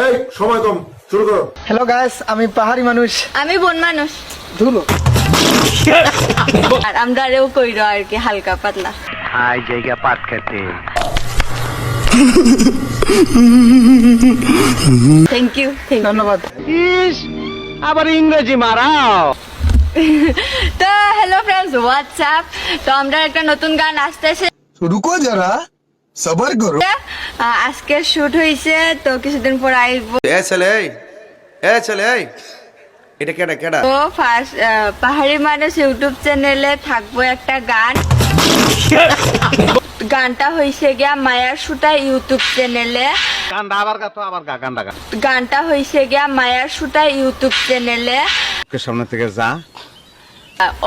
এই সময় কম, শুরু করো। হ্যালো গাইস, আমি পাহাড়ি মানুষ। আমি বন মানুষ। ধুলো আর আমরাও কইরো আর কি হালকা পাতলা। হাই জায়গা পাট খেতে। Thank you. ধন্যবাদ। ইস আবার ইংরেজি মারাও। তো হ্যালো ফ্রেন্ডস, হোয়াটসঅ্যাপ। তো আমরা একটা নতুন গান আসতেছে, रुको जरा सबर करो। আজকে শুট হইছে, তো কিছুদিন পর আইবো। এটা কেডা কেডা? তো ফার্স্ট পাহাড়ি মানুষ ইউটিউব চ্যানেলে থাকবো একটা গান। গানটা হইছে গিয়া মায়ার সুটা ইউটিউব চ্যানেলে। গান্ডা আবার গা তো আবার গা গান্ডা গা। গানটা হইছে গিয়া মায়ার সুটা ইউটিউব চ্যানেলে। সামনে থেকে যা।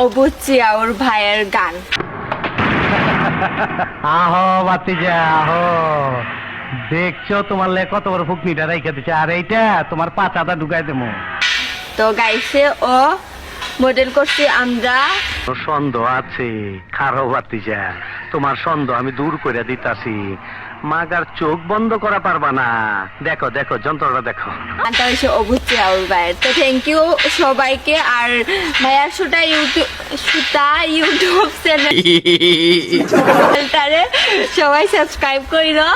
অবুচি আর ভাইয়ের গান। আহো বাতিজা আহো, দেখছো তোমার লে কত বড় ফুকনিটা রাইখা দিছে, আর এইটা তোমার পাতাটা ঢুকাই দেবো। তো গাইছে ও মডেল করছি আমরা। সন্দেহ আছে খারো বাতিজা, তোমার সন্দেহ আমি দূর করে দিতাছি। মাগার চোখ বন্ধ করা পারবা না। দেখো দেখো যন্ত্রটা দেখো। গানটা হয়েছে অবুচি আর ভাইয়ের। তো থ্যাংক ইউ সবাইকে। আর মায়ার সুটা ইউটিউব চ্যানেলটারে সবাই সাবস্ক্রাইব কইরো।